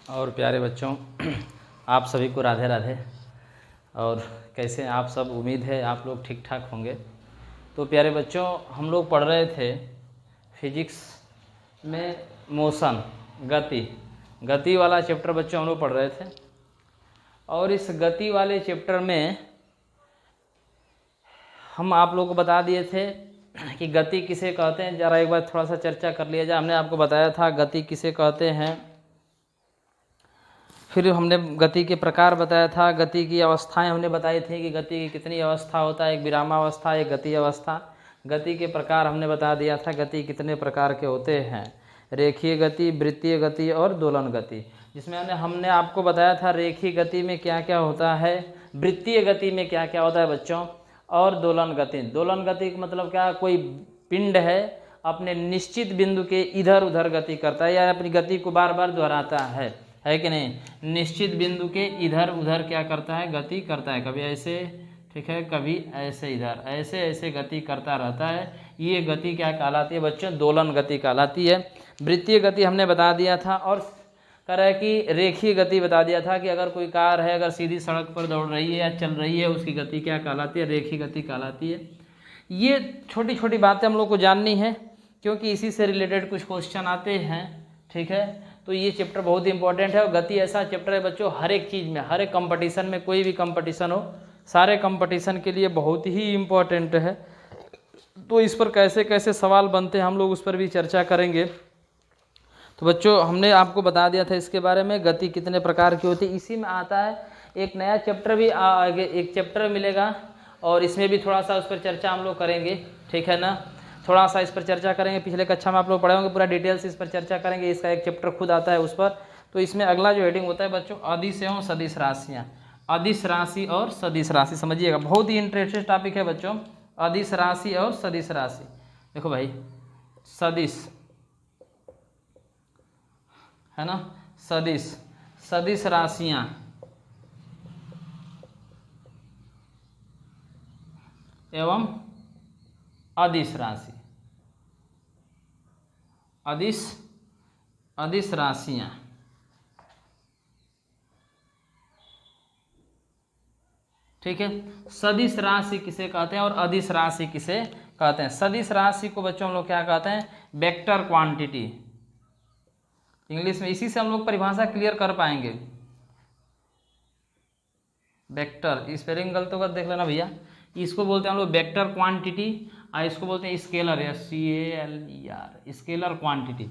और प्यारे बच्चों, आप सभी को राधे राधे। और कैसे हैं आप सब? उम्मीद है आप लोग ठीक ठाक होंगे। तो प्यारे बच्चों, हम लोग पढ़ रहे थे फिजिक्स में मोशन, गति वाला चैप्टर बच्चों हम लोग पढ़ रहे थे। और इस गति वाले चैप्टर में हम आप लोगों को बता दिए थे कि गति किसे कहते हैं। ज़रा एक बार थोड़ा सा चर्चा कर लिया जाए। हमने आपको बताया था गति किसे कहते हैं, फिर हमने गति के प्रकार बताया था, गति की अवस्थाएं हमने बताई थी कि गति की कितनी अवस्था होता है, एक विरामावस्था, एक गति अवस्था। गति के प्रकार हमने बता दिया था, गति कितने प्रकार के होते हैं, रेखीय गति, वृत्तीय गति और दोलन गति। जिसमें हमने आपको बताया था रेखीय गति में क्या क्या होता है, वृत्तीय गति में क्या क्या होता है बच्चों, और दोलन गति का मतलब क्या, कोई पिंड है अपने निश्चित बिंदु के इधर उधर गति करता है या अपनी गति को बार बार दोहराता है कि नहीं। निश्चित बिंदु के इधर उधर क्या करता है, गति करता है। कभी ऐसे, ठीक है, कभी ऐसे इधर, ऐसे ऐसे गति करता रहता है। ये गति क्या कहलाती है बच्चों? दोलन गति कहलाती है। वृत्तीय गति हमने बता दिया था। और कह रहा है कि रेखीय गति बता दिया था कि अगर कोई कार है, अगर सीधी सड़क पर दौड़ रही है या चल रही है, उसकी गति क्या कहलाती है? रेखीय गति कहलाती है। ये छोटी छोटी बातें हम लोग को जाननी है, क्योंकि इसी से रिलेटेड कुछ क्वेश्चन आते हैं, ठीक है। तो ये चैप्टर बहुत ही इंपॉर्टेंट है। और गति ऐसा चैप्टर है बच्चों, हर एक चीज़ में, हर एक कंपटीशन में, कोई भी कंपटीशन हो, सारे कंपटीशन के लिए बहुत ही इम्पोर्टेंट है। तो इस पर कैसे कैसे सवाल बनते हैं हम लोग उस पर भी चर्चा करेंगे। तो बच्चों, हमने आपको बता दिया था इसके बारे में, गति कितने प्रकार की होती है। इसी में आता है एक नया चैप्टर भी, आगे एक चैप्टर मिलेगा और इसमें भी थोड़ा सा उस पर चर्चा हम लोग करेंगे, ठीक है ना। थोड़ा सा इस पर चर्चा करेंगे। पिछले कक्षा में आप लोग पढ़े होंगे, पूरा डिटेल्स इस पर चर्चा करेंगे। इसका एक चैप्टर खुद आता है उस पर। तो इसमें अगला जो हेडिंग होता है बच्चों, अदिश एवं सदिश राशियाँ। अदिश राशि और सदिश राशि, समझिएगा, बहुत ही इंटरेस्टेड टॉपिक है बच्चों, अदिश राशि और सदिश राशि। देखो भाई, सदिश है ना, सदिश राशियाँ एवं अदिश राशि, अदिश राशियाँ। ठीक है, सदिश राशि किसे कहते हैं और अदिश राशि किसे कहते हैं? सदिश राशि को बच्चों हम लोग क्या कहते हैं? Vector quantity. इंग्लिश में इसी से हम लोग परिभाषा क्लियर कर पाएंगे। वेक्टर, स्पेलिंग गलत होगा देख लेना भैया। इसको बोलते हैं हम लोग वेक्टर क्वांटिटी, और इसको बोलते हैं स्केलर, SCALER, स्केलर क्वांटिटी।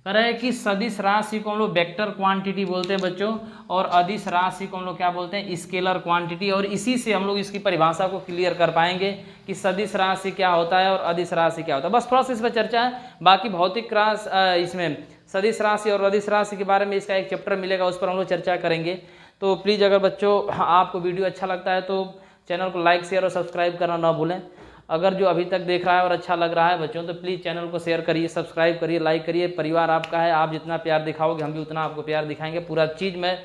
कह रहे हैं कि सदिश राशि को हम लोग वेक्टर क्वांटिटी बोलते हैं बच्चों, और अदिश राशि को हम लोग क्या बोलते हैं? Scalar quantity. और इसी से हम लोग इसकी परिभाषा को क्लियर कर पाएंगे कि सदिश राशि क्या होता है और अदिश राशि क्या होता है। बस थोड़ा सा इस पर चर्चा है। बाकी भौतिक इसमें सदिश राशि और अदिश राशि के बारे में इसका एक चैप्टर मिलेगा, उस पर हम लोग चर्चा करेंगे। तो प्लीज़ अगर बच्चों आपको वीडियो अच्छा लगता है तो चैनल को लाइक, शेयर और सब्सक्राइब करना ना भूलें। अगर जो अभी तक देख रहा है और अच्छा लग रहा है बच्चों, तो प्लीज़ चैनल को शेयर करिए, सब्सक्राइब करिए, लाइक करिए। परिवार आपका है, आप जितना प्यार दिखाओगे हम भी उतना आपको प्यार दिखाएंगे। पूरा चीज़ मैं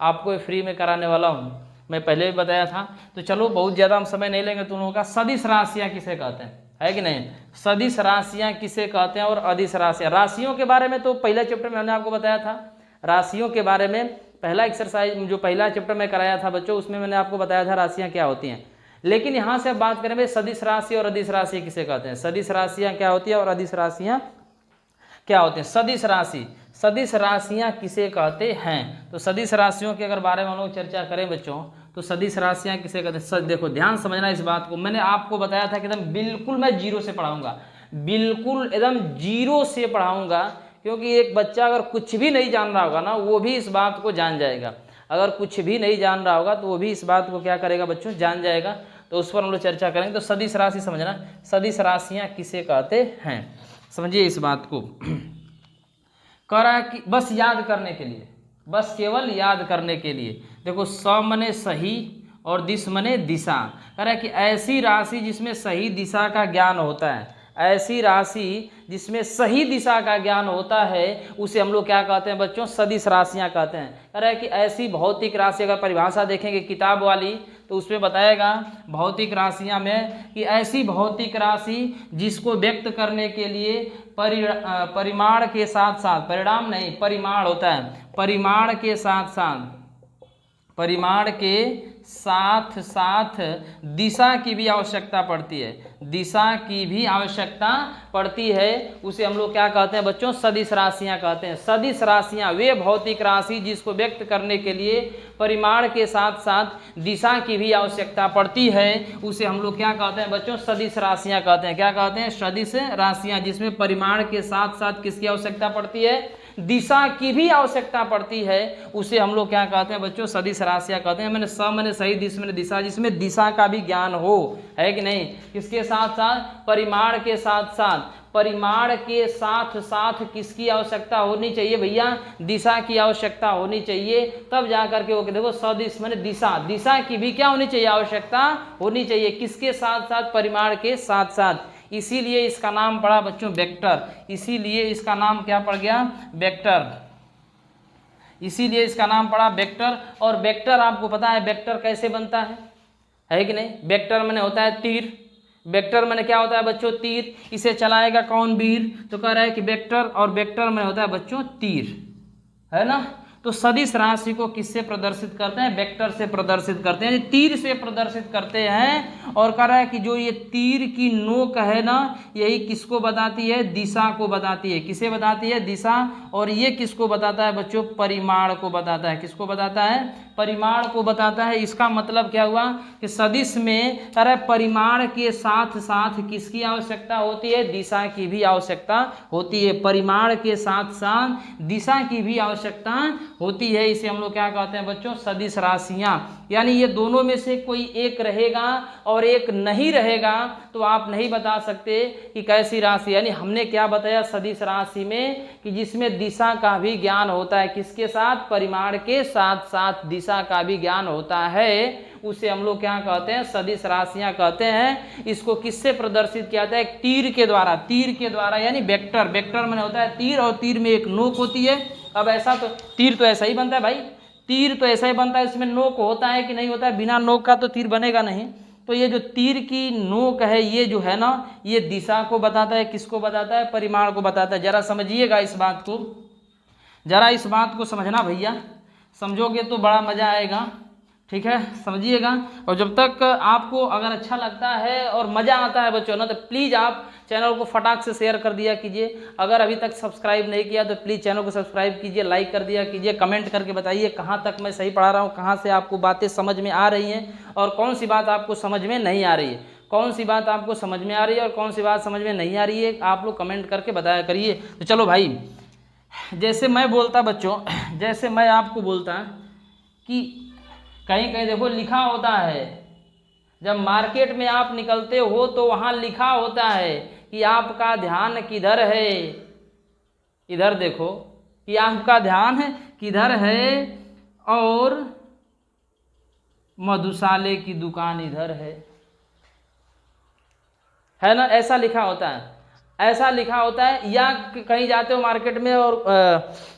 आपको फ्री में कराने वाला हूँ, मैं पहले भी बताया था। तो चलो, बहुत ज़्यादा हम समय नहीं लेंगे तुम लोगों का। सदिश राशियाँ किसे कहते हैं, है कि नहीं? सदिश राशियाँ किसे कहते हैं और अदिश राशियाँ। राशियों के बारे में तो पहले चैप्टर में मैंने आपको बताया था। राशियों के बारे में पहला एक्सरसाइज, जो पहला चैप्टर में कराया था बच्चों, उसमें मैंने आपको बताया था राशियाँ क्या होती हैं। लेकिन यहाँ से अब बात करें भाई, सदिश राशि और अदिश राशि किसे कहते हैं? सदिश राशियाँ क्या होती है और अदिश राशियाँ क्या होते हैं? सदिश राशियाँ किसे कहते हैं? तो सदिश राशियों के अगर बारे में हम लोग चर्चा करें बच्चों, तो सदिश राशियाँ किसे कहते हैं? देखो, ध्यान समझना इस बात को। मैंने आपको बताया था कि एकदम बिल्कुल मैं जीरो से पढ़ाऊंगा, बिल्कुल एकदम जीरो से पढ़ाऊंगा, क्योंकि एक बच्चा अगर कुछ भी नहीं जान रहा होगा ना, वो भी इस बात को जान जाएगा। अगर कुछ भी नहीं जान रहा होगा तो वो भी इस बात को क्या करेगा बच्चों? जान जाएगा। तो उस पर हम लोग चर्चा करेंगे। तो सदिश राशि समझना, सदिश राशियाँ किसे कहते हैं, समझिए इस बात को। कह रहा है कि बस याद करने के लिए, बस केवल याद करने के लिए। देखो, स मने सही और दिश मने दिशा। कह रहा है कि ऐसी राशि जिसमें सही दिशा का ज्ञान होता है, ऐसी राशि जिसमें सही दिशा का ज्ञान होता है, उसे हम लोग क्या कहते हैं बच्चों? सदिश राशियाँ कहते हैं। कह रहा है कि ऐसी भौतिक राशि, अगर परिभाषा देखेंगे किताब वाली, तो उसमें बताएगा भौतिक राशियाँ में कि ऐसी भौतिक राशि जिसको व्यक्त करने के लिए परिमाण के साथ साथ, परिणाम नहीं परिमाण होता है, परिमाण के साथ दिशा की भी आवश्यकता पड़ती है, दिशा की भी आवश्यकता पड़ती है, उसे हम लोग क्या कहते हैं बच्चों? सदिश राशियां कहते हैं। सदिश राशियां वे भौतिक राशि जिसको व्यक्त करने के लिए परिमाण के साथ साथ दिशा की भी आवश्यकता पड़ती है, उसे हम लोग क्या कहते हैं बच्चों? सदिश राशियां कहते हैं। क्या कहते हैं? सदिश राशियां, जिसमें परिमाण के साथ साथ किसकी आवश्यकता पड़ती है? दिशा की भी आवश्यकता पड़ती है, उसे हम लोग क्या कहते हैं बच्चों? सदिश राशियां कहते हैं। मैंने सही दिश मैंने दिशा, जिसमें दिशा का भी ज्ञान हो, है कि नहीं? किसके साथ साथ? परिमाण के साथ साथ, परिमाण के साथ साथ किसकी आवश्यकता होनी चाहिए भैया? दिशा की आवश्यकता होनी चाहिए, तब जाकर के वो देखो सदिश मैंने दिशा, दिशा की भी क्या होनी चाहिए? आवश्यकता होनी चाहिए। किसके साथ साथ? परिमाण के साथ साथ। इसीलिए इसका नाम पड़ा बच्चों वेक्टर। इसीलिए इसका नाम क्या पड़ गया? वेक्टर। इसीलिए इसका नाम पड़ा वेक्टर। और वेक्टर आपको पता है वेक्टर कैसे बनता है कि नहीं? वेक्टर माने होता है तीर। वेक्टर माने क्या होता है बच्चों? तीर। इसे चलाएगा कौन? वीर। तो कह रहा है कि वेक्टर, और वेक्टर माने होता है बच्चों तीर, है ना? तो सदिश राशि को किससे प्रदर्शित करते हैं? वेक्टर से प्रदर्शित करते हैं, तीर से प्रदर्शित करते हैं। और कह रहा है कि जो ये तीर की नोक है ना, यही किसको बताती है? दिशा को बताती है। किसे बताती है? दिशा। और ये किसको बताता है बच्चों? परिमाण को बताता है। किसको बताता है? परिमाण को बताता है। इसका मतलब क्या हुआ कि सदिश में कह रहा है परिमाण के साथ साथ किसकी आवश्यकता होती है? दिशा की भी आवश्यकता होती है। परिमाण के साथ साथ दिशा की भी आवश्यकता होती है। इसे हम लोग क्या कहते हैं बच्चों? सदिश राशियां। यानी ये दोनों में से कोई एक रहेगा और एक नहीं रहेगा तो आप नहीं बता सकते कि कैसी राशि। यानी हमने क्या बताया सदिश राशि में? कि जिसमें दिशा का भी ज्ञान होता है। किसके साथ? परिमाण के साथ साथ दिशा का भी ज्ञान होता है, उसे हम लोग क्या कहते हैं? सदिश राशियां कहते हैं। इसको किससे प्रदर्शित किया जाता है? एक तीर के द्वारा। तीर के द्वारा यानी वेक्टर। वेक्टर में होता है तीर, और तीर में एक नोक होती है। अब ऐसा तो तीर तो ऐसा ही बनता है भाई, तीर तो ऐसा ही बनता है, इसमें नोक होता है कि नहीं होता है? बिना नोक का तो तीर बनेगा नहीं। तो ये जो तीर की नोक है, ये जो है ना, ये दिशा को बताता है। किसको बताता है? परिमाण को बताता है। जरा समझिएगा इस बात को, जरा इस बात को समझना भैया, समझोगे तो बड़ा मजा आएगा। ठीक है, समझिएगा। और जब तक आपको अगर अच्छा लगता है और मज़ा आता है बच्चों ना, तो प्लीज़ आप चैनल को फटाक से शेयर कर दिया कीजिए। अगर अभी तक सब्सक्राइब नहीं किया तो प्लीज़ चैनल को सब्सक्राइब कीजिए, लाइक कर दिया कीजिए, कमेंट करके बताइए कहाँ तक मैं सही पढ़ा रहा हूँ, कहाँ से आपको बातें समझ में आ रही हैं और कौन सी बात आपको समझ में नहीं आ रही है। कौन सी बात आपको समझ में आ रही है और कौन सी बात समझ में नहीं आ रही है, आप लोग कमेंट करके बताया करिए। तो चलो भाई, जैसे मैं बोलता बच्चों, जैसे मैं आपको बोलता कि कहीं कहीं देखो लिखा होता है, जब मार्केट में आप निकलते हो तो वहाँ लिखा होता है कि आपका ध्यान किधर है। इधर देखो कि आपका ध्यान किधर है और मधुशाले की दुकान इधर है ना? ऐसा लिखा होता है, ऐसा लिखा होता है। या कहीं जाते हो मार्केट में और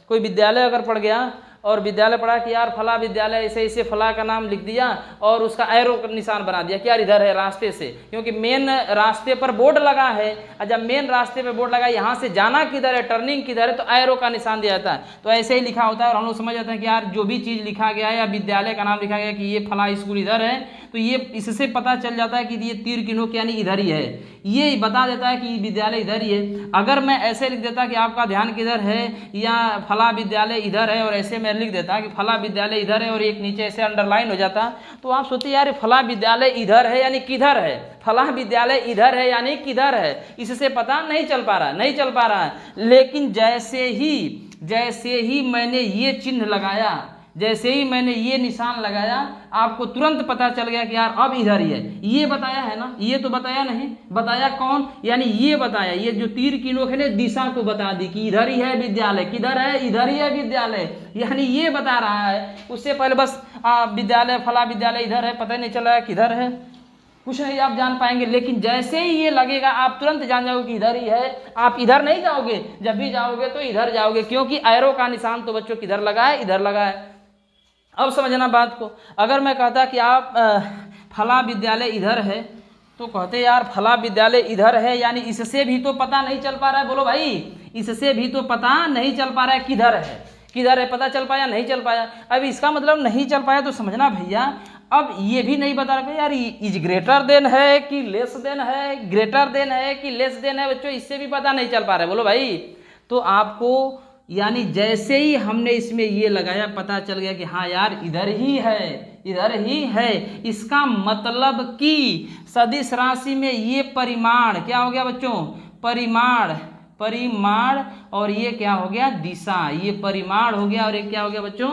कोई विद्यालय अगर पढ़ गया और विद्यालय पढ़ा कि यार फला विद्यालय, ऐसे ऐसे फला का नाम लिख दिया और उसका एरो का निशान बना दिया कि यार इधर है रास्ते से, क्योंकि मेन रास्ते पर बोर्ड लगा है। और जब मेन रास्ते पर बोर्ड लगा, यहाँ से जाना किधर है, टर्निंग किधर है, तो एरो का निशान दिया जाता है। तो ऐसे ही लिखा होता है और हम लोग समझ जाते हैं कि यार जो भी चीज़ लिखा गया है या विद्यालय का नाम लिखा गया कि ये फला स्कूल इधर है, तो ये इससे पता चल जाता है कि ये तीर की नोक यानी इधर ही है, ये बता देता है कि विद्यालय इधर ही है। अगर मैं ऐसे लिख देता कि आपका ध्यान किधर है या फला विद्यालय इधर है, और ऐसे मैं लिख देता कि फला विद्यालय इधर है और एक नीचे ऐसे अंडरलाइन हो जाता, तो आप सोचते यार फला विद्यालय इधर है यानी किधर है, फला विद्यालय इधर है यानी किधर है, इससे पता नहीं चल पा रहा है। लेकिन जैसे ही मैंने ये चिन्ह लगाया, जैसे ही मैंने ये निशान लगाया, आपको तुरंत पता चल गया कि यार अब इधर ही है। ये बताया है ना, ये तो बताया नहीं। बताया कौन? यानी ये बताया, ये जो तीर की नोक है ना, दिशा को बता दी कि इधर ही है विद्यालय। किधर है? इधर ही है विद्यालय, यानी ये बता रहा है। उससे पहले बस विद्यालय फला विद्यालय इधर है, पता नहीं चल रहा है किधर है, कुछ नहीं आप जान पाएंगे। लेकिन जैसे ही ये लगेगा आप तुरंत जान जाओगे कि इधर ही है। आप इधर नहीं जाओगे, जब भी जाओगे तो इधर जाओगे, क्योंकि एरो का निशान तो बच्चों किधर लगा है? इधर लगा है। अब समझना बात को। अगर मैं कहता कि आप फला विद्यालय इधर है, तो कहते यार फला विद्यालय इधर है, यानी इससे भी तो पता नहीं चल पा रहा है। बोलो भाई, इससे भी तो पता नहीं चल पा रहा है किधर है, किधर है, पता चल पाया, नहीं चल पाया। अब इसका मतलब नहीं चल पाया तो समझना भैया, अब ये भी नहीं बता रहे यार इज ग्रेटर देन है कि लेस देन है, ग्रेटर देन है कि लेस देन है, बच्चों इससे भी पता नहीं चल पा रहा है, बोलो भाई। तो आपको यानी जैसे ही हमने इसमें ये लगाया पता चल गया कि हाँ यार इधर ही है, इधर ही है। इसका मतलब कि सदिश राशि में ये परिमाण क्या हो गया बच्चों, परिमाण, परिमाण, और ये क्या हो गया, दिशा। ये परिमाण हो गया और ये क्या हो गया बच्चों,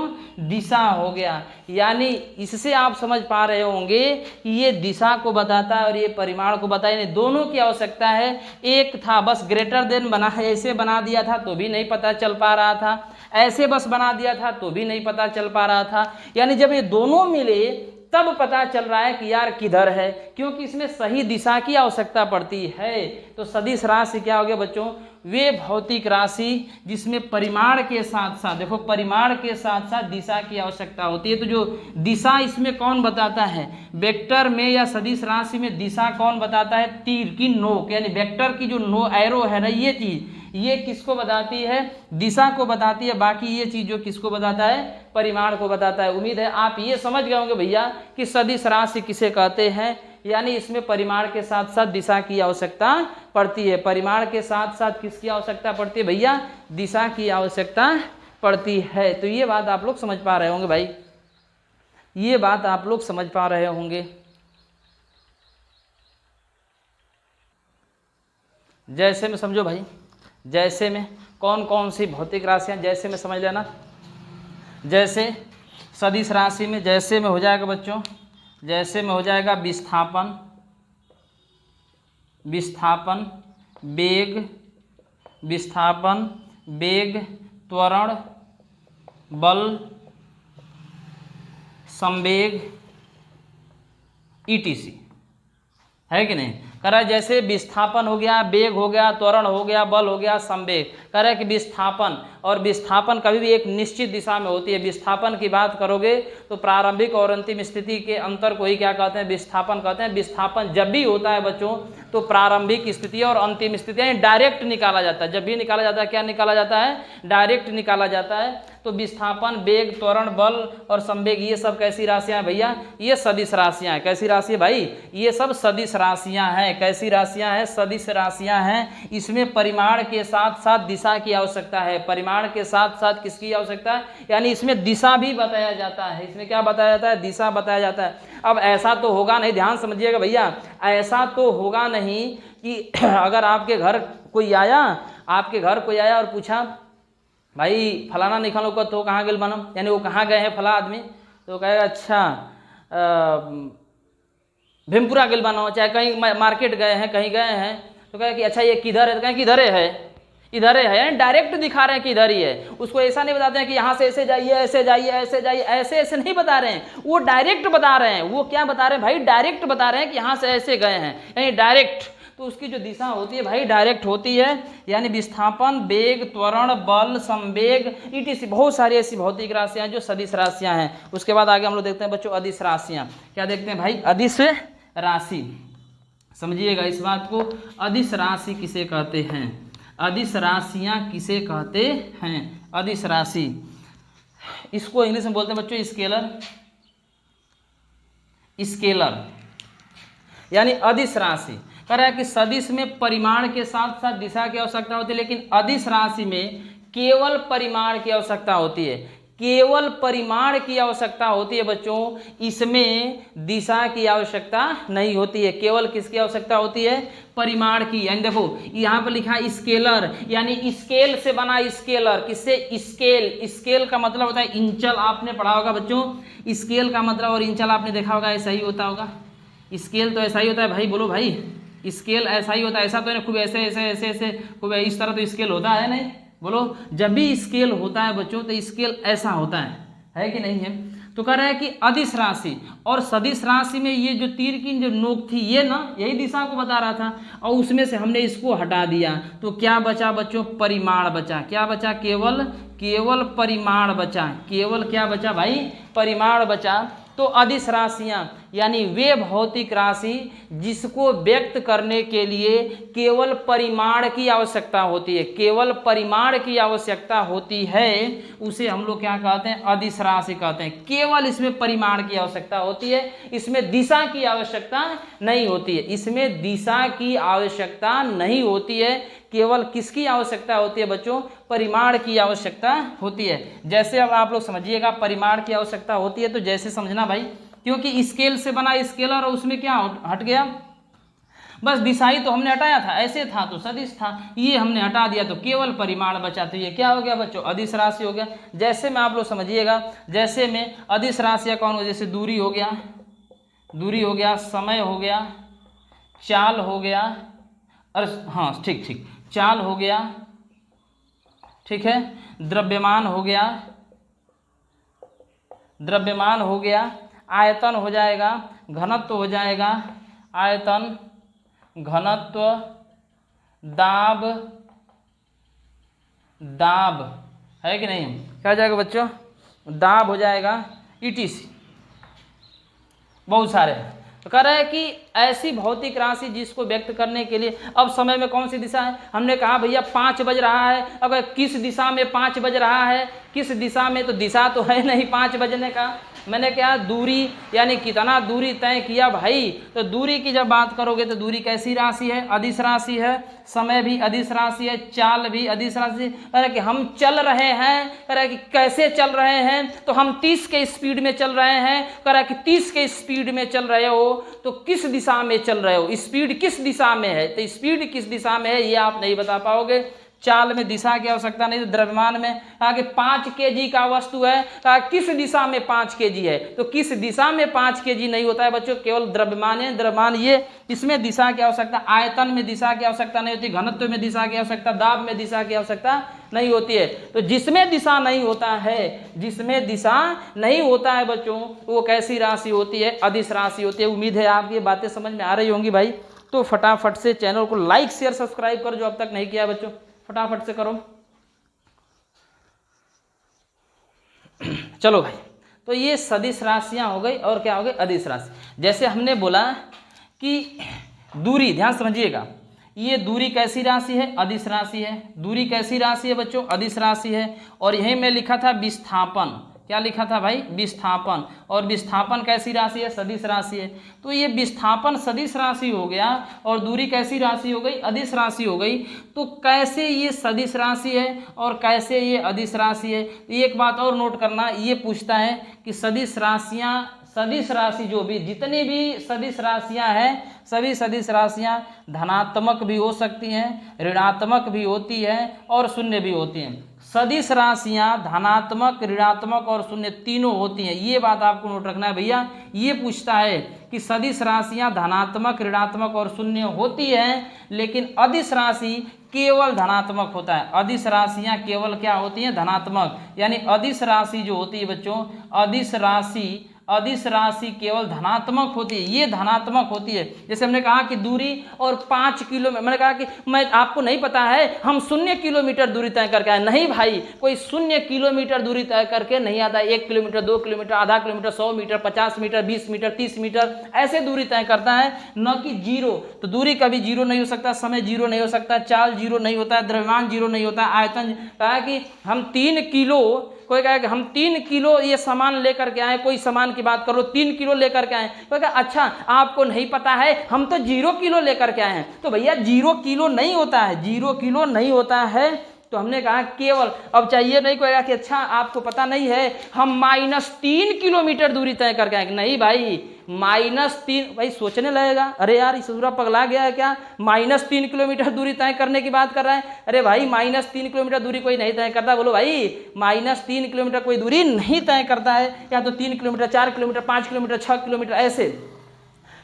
दिशा हो गया। यानी इससे आप समझ पा रहे होंगे कि ये दिशा को बताता है और ये परिमाण को बताता है, दोनों की आवश्यकता है। एक था बस ग्रेटर देन बना है, ऐसे बना दिया था तो भी नहीं पता चल पा रहा था, ऐसे बस बना दिया था तो भी नहीं पता चल पा रहा था। यानी जब ये दोनों मिले तब पता चल रहा है कि यार किधर है, क्योंकि इसमें सही दिशा की आवश्यकता पड़ती है। तो सदिश राशि क्या हो गया बच्चों, वे भौतिक राशि जिसमें परिमाण के साथ साथ, देखो परिमाण के साथ साथ दिशा की आवश्यकता होती है। तो जो दिशा इसमें कौन बताता है, वेक्टर में या सदिश राशि में दिशा कौन बताता है, तीर की नोक, यानी वेक्टर की जो नो एरो है ना, ये चीज ये किसको बताती है, दिशा को बताती है। बाकी ये चीज जो किसको बताता है, परिमाण को बताता है। उम्मीद है आप ये समझ गए होंगे भैया कि सदिश राशि किसे कहते हैं, यानी इसमें परिमाण के साथ साथ दिशा की आवश्यकता पड़ती है। परिमाण के साथ साथ किसकी आवश्यकता पड़ती है भैया, दिशा की आवश्यकता पड़ती है। तो ये बात आप लोग समझ पा रहे होंगे भाई, ये बात आप लोग समझ पा रहे होंगे। जैसे में समझो भाई, जैसे में कौन कौन सी भौतिक राशियां, जैसे में समझ लेना। जैसे सदिश राशि में जैसे में हो जाएगा बच्चों, जैसे में हो जाएगा विस्थापन, विस्थापन, वेग, विस्थापन, वेग, त्वरण, बल, संवेग, ईटीसी, है कि नहीं। कह रहा है जैसे विस्थापन हो गया, वेग हो गया, त्वरण हो गया, बल हो गया, संवेग। कह रहा है कि विस्थापन, और विस्थापन कभी भी एक निश्चित दिशा में होती है। विस्थापन की बात करोगे तो प्रारंभिक और अंतिम स्थिति के अंतर को ही क्या कहते हैं, विस्थापन कहते हैं। विस्थापन जब भी होता है बच्चों तो प्रारंभिक स्थिति और अंतिम स्थिति डायरेक्ट निकाला जाता है। जब भी निकाला जाता है क्या निकाला जाता है, डायरेक्ट निकाला जाता है। तो विस्थापन, वेग, त्वरण, बल और संवेग ये सब कैसी राशियां हैं भैया, ये सदिश राशियां हैं। कैसी राशि है भाई, ये सब सदिश राशियां हैं। कैसी राशियां हैं, सदिश राशियां हैं। इसमें परिमाण के साथ साथ दिशा की आवश्यकता है। परिमाण के साथ साथ किसकी आवश्यकता है, यानी इसमें दिशा भी बताया जाता है। इसमें क्या बताया जाता है, दिशा बताया जाता है। अब ऐसा तो होगा नहीं, ध्यान समझिएगा भैया, ऐसा तो होगा नहीं कि अगर आपके घर कोई आया, आपके घर कोई आया और पूछा भाई फलाना निकलो को तो कहाँ गए बनम, यानी वो कहाँ गए हैं फला आदमी, तो कहेगा अच्छा भीमपुरा गए बनो, चाहे कहीं मार्केट गए हैं, कहीं गए हैं, तो कहे कि अच्छा ये किधर है, तो कहें कि इधर है, इधर है, यानी डायरेक्ट दिखा रहे हैं कि इधर ही है। उसको ऐसा नहीं बताते हैं कि यहाँ से ऐसे जाइए, ऐसे जाइए, ऐसे जाइए, ऐसे ऐसे नहीं बता रहे हैं, वो डायरेक्ट बता रहे हैं। वो क्या बता रहे हैं भाई, डायरेक्ट बता रहे हैं कि यहाँ से ऐसे गए हैं, यानी डायरेक्ट। तो उसकी जो दिशा होती है भाई डायरेक्ट होती है। यानी विस्थापन, वेग, त्वरण, बल, संवेग, ईटीसी, बहुत सारी ऐसी भौतिक राशियां जो सदिश राशियां हैं। उसके बाद आगे हम लोग देखते हैं बच्चों अदिश राशियां। क्या देखते हैं भाई, अदिश राशि। समझिएगा इस बात को, अदिश राशि किसे कहते हैं, अदिश राशियां किसे कहते हैं। अदिश राशि, इसको इंग्लिश में बोलते हैं बच्चों स्केलर, स्केलर यानी अदिश राशि। कह रहा है कि सदिश में परिमाण के साथ साथ दिशा की आवश्यकता होती है, लेकिन अदिश राशि में केवल परिमाण की आवश्यकता होती है। केवल परिमाण की आवश्यकता होती है बच्चों, इसमें दिशा की आवश्यकता नहीं होती है। केवल किसकी आवश्यकता होती है, परिमाण की। यानी देखो यहाँ पर लिखा स्केलर, यानी स्केल से बना स्केलर। किससे, स्केल। स्केल का मतलब होता है इंचल, आपने पढ़ा होगा बच्चों। स्केल का मतलब और इंचल आपने देखा होगा, ऐसा ही होता होगा। स्केल तो ऐसा ही होता है भाई, बोलो भाई, स्केल ऐसा ही होता है। ऐसा तो नहीं खूब ऐसे ऐसे ऐसे ऐसे खूब इस तरह तो स्केल होता है नहीं, बोलो। जब भी स्केल होता है बच्चों तो स्केल ऐसा होता है कि नहीं है। तो कह रहा है कि अदिश राशि और सदिश राशि में ये जो तीर की जो नोक थी ये ना, यही दिशा को बता रहा था, और उसमें से हमने इसको हटा दिया तो क्या बचा बच्चों, परिमाण बचा। क्या बचा, केवल परिमाण बचा। केवल क्या बचा भाई, परिमाण बचा। तो अदिश राशियां यानी वे भौतिक राशि जिसको व्यक्त करने के लिए केवल परिमाण की आवश्यकता होती है, केवल परिमाण की आवश्यकता होती है, उसे हम लोग क्या कहते हैं, अदिश राशि कहते हैं। केवल इसमें परिमाण की आवश्यकता होती है, इसमें दिशा की आवश्यकता नहीं होती है, इसमें दिशा की आवश्यकता नहीं होती है। केवल किसकी आवश्यकता होती है बच्चों, परिमाण की आवश्यकता होती है। जैसे अब आप लोग समझिएगा परिमाण की आवश्यकता होती है तो जैसे समझना भाई, क्योंकि स्केल से बना स्केलर और उसमें क्या हट गया, बस दिशाई तो हमने हटाया था, ऐसे था तो सदिश था, ये हमने हटा दिया तो केवल परिमाण बचा, तो ये क्या हो गया बच्चों, अदिश राशि हो गया। जैसे में आप लोग समझिएगा, जैसे में अदिश राशियाँ कौन हो, जैसे दूरी हो गया, दूरी हो गया, समय हो गया, चाल हो गया, और हाँ ठीक ठीक, चाल हो गया, ठीक है, द्रव्यमान हो गया, द्रव्यमान हो गया, आयतन हो जाएगा, घनत्व हो जाएगा, आयतन, घनत्व, दाब, दाब है कि नहीं, क्या हो जाएगा बच्चों, दाब हो जाएगा, ईटीसी, बहुत सारे हैं। तो कह रहा है कि ऐसी भौतिक राशि जिसको व्यक्त करने के लिए, अब समय में कौन सी दिशा है, हमने कहा भैया 5 बज रहा है, अगर किस दिशा में 5 बज रहा है, किस दिशा में, तो दिशा तो है नहीं 5 बजने का, मैंने क्या दूरी यानी कितना दूरी तय किया भाई, तो दूरी की जब बात करोगे तो दूरी कैसी राशि है, अदिश राशि है, समय भी अदिश राशि है, चाल भी अदिश राशि। कह रहा है कि हम चल रहे हैं, कह रहा है कि कैसे चल रहे हैं, तो हम 30 के स्पीड में चल रहे हैं, कह रहा है कि 30 के स्पीड में चल रहे हो तो किस दिशा में चल रहे हो, स्पीड किस दिशा में है, तो स्पीड किस दिशा में है ये आप नहीं बता पाओगे। चाल में दिशा की आवश्यकता नहीं, तो द्रव्यमान में कहा कि 5 kg का वस्तु है, कहा किस दिशा में 5 kg है, तो किस दिशा में 5 kg नहीं होता है बच्चों, केवल द्रव्यमान है, द्रव्यमान ये, इसमें दिशा की आवश्यकता, आयतन में दिशा की आवश्यकता नहीं होती, घनत्व में दिशा की आवश्यकता, दाब में दिशा की आवश्यकता नहीं होती है। तो जिसमें दिशा नहीं होता है, जिसमें दिशा नहीं होता है बच्चों, वो कैसी राशि होती है, अदिश राशि होती है। उम्मीद है आपकी ये बातें समझ में आ रही होंगी भाई। तो फटाफट से चैनल को लाइक शेयर सब्सक्राइब कर जो अब तक नहीं किया बच्चों, फटाफट से करो। चलो भाई, तो ये सदिश राशियां हो गई, और क्या हो गई, अदिश राशि। जैसे हमने बोला कि दूरी, ध्यान समझिएगा, ये दूरी कैसी राशि है, अदिश राशि है। दूरी कैसी राशि है बच्चों, अदिश राशि है। और यहीं में लिखा था विस्थापन, क्या लिखा था भाई, विस्थापन, और विस्थापन कैसी राशि है, सदिश राशि है। तो ये विस्थापन सदिश राशि हो गया और दूरी कैसी राशि हो गई, अदिश राशि हो गई। तो कैसे ये सदिश राशि है और कैसे ये अदिश राशि है, एक बात और नोट करना, ये पूछता है कि सदिश राशियां, सदिश राशि जो भी, जितनी भी सदिश राशियां हैं, सभी सदिश राशियां धनात्मक भी हो सकती हैं, ऋणात्मक भी होती हैं और शून्य भी होती हैं। सदिश राशियां धनात्मक, ऋणात्मक और शून्य तीनों होती हैं, ये बात आपको नोट रखना है भैया। ये पूछता है कि सदिश राशियां धनात्मक, ऋणात्मक और शून्य होती हैं, लेकिन अदिश राशि केवल धनात्मक होता है। अदिश राशियां केवल क्या होती हैं, धनात्मक, यानी अदिश राशि जो होती है बच्चों, अदिश राशि केवल धनात्मक होती है, ये धनात्मक होती है। जैसे हमने कहा कि दूरी और 5 किलो, मैंने कहा कि मैं आपको नहीं पता है हम 0 किलोमीटर दूरी तय करके आए, नहीं भाई, कोई 0 किलोमीटर दूरी तय करके नहीं आता है। 1 किलोमीटर, 2 किलोमीटर, आधा kilometre, 100 metre, 50 metre, 20 metre, 30 metre, ऐसे दूरी तय करता है, न कि जीरो। तो दूरी कभी जीरो नहीं हो सकता, समय जीरो नहीं हो सकता, चाल जीरो नहीं होता है, द्रव्यमान जीरो नहीं होता है, आयतन, कहा कि हम 3 किलो, कोई कहे कि हम 3 किलो ये सामान लेकर के आए, कोई सामान की बात करो 3 किलो लेकर के आए, कोई कहे अच्छा आपको नहीं पता है हम तो 0 किलो लेकर के आए हैं। तो भैया 0 किलो नहीं होता है, 0 किलो नहीं होता है। तो हमने कहा केवल, अब चाहिए नहीं कोई कि अच्छा आपको पता नहीं है हम -3 किलोमीटर दूरी तय करके आएंगे, नहीं भाई, -3, भाई सोचने लगेगा अरे यार इस पूरा पगला गया है क्या, -3 किलोमीटर दूरी तय करने की बात कर रहा है। अरे भाई -3 किलोमीटर दूरी कोई नहीं तय करता, बोलो भाई -3 किलोमीटर कोई दूरी नहीं तय करता है, या तो 3 किलोमीटर, 4 किलोमीटर, 5 किलोमीटर, 6 किलोमीटर ऐसे।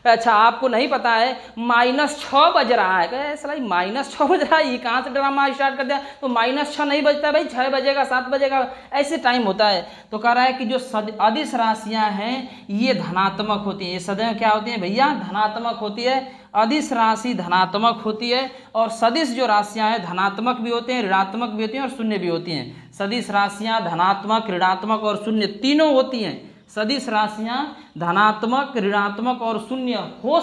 अच्छा आपको नहीं पता है -6 बज रहा है, कहे साला -6 बज रहा है, ये कहाँ से ड्रामा स्टार्ट कर दिया, तो -6 नहीं बजता भाई, 6 बजेगा, 7 बजेगा, ऐसे टाइम होता है। तो कह रहा है कि जो अदिश राशियां हैं ये धनात्मक होती हैं, ये सदैव क्या होती हैं भैया, धनात्मक होती है। अदिश राशि धनात्मक होती है और सदिश जो राशियां हैं धनात्मक भी होते हैं, ऋणात्मक भी होती हैं और शून्य भी होती हैं। सदिश राशियां धनात्मक, ऋणात्मक और शून्य तीनों होती हैं। सदिश राशियां धनात्मक, ऋणात्मक और शून्य हो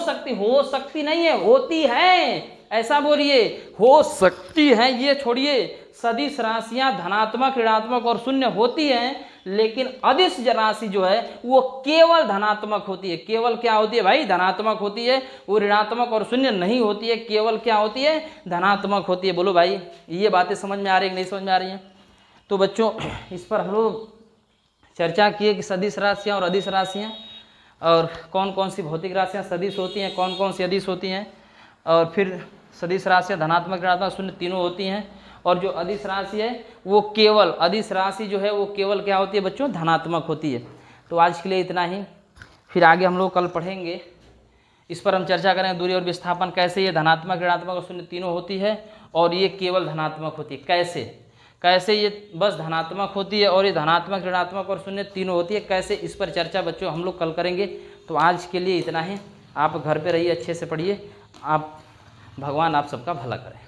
सकती नहीं है, होती है, ऐसा बोलिए, हो सकती है, ये छोड़िए। सदिश राशियां धनात्मक, ऋणात्मक और शून्य होती हैं, लेकिन अदिश राशि जो है वो केवल धनात्मक होती है। केवल क्या होती है भाई? धनात्मक होती है। वो ऋणात्मक और शून्य नहीं होती है, केवल क्या होती है? धनात्मक होती है। बोलो भाई, ये बातें समझ में आ रही है कि नहीं समझ में आ रही हैं? तो बच्चों, इस पर हम लोग चर्चा किए कि सदिश राशियाँ और अदिश राशियाँ, और कौन कौन सी भौतिक राशियाँ सदिश होती हैं, कौन कौन सी अदिश होती हैं, और फिर सदिश राशियाँ धनात्मक, ऋणात्मक, शून्य तीनों होती हैं। और जो अदिश राशि है वो केवल, अदिश राशि जो है वो केवल क्या होती है बच्चों? धनात्मक होती है। तो आज के लिए इतना ही, फिर आगे हम लोग कल पढ़ेंगे, इस पर हम चर्चा करेंगे दूरी और विस्थापन, कैसे ये धनात्मक, ऋणात्मक और शून्य तीनों होती है और ये केवल धनात्मक होती है, कैसे ये बस धनात्मक होती है और ये धनात्मक, ऋणात्मक और शून्य तीनों होती है, कैसे, इस पर चर्चा बच्चों हम लोग कल करेंगे। तो आज के लिए इतना ही। आप घर पे रहिए, अच्छे से पढ़िए। आप, भगवान आप सबका भला करें।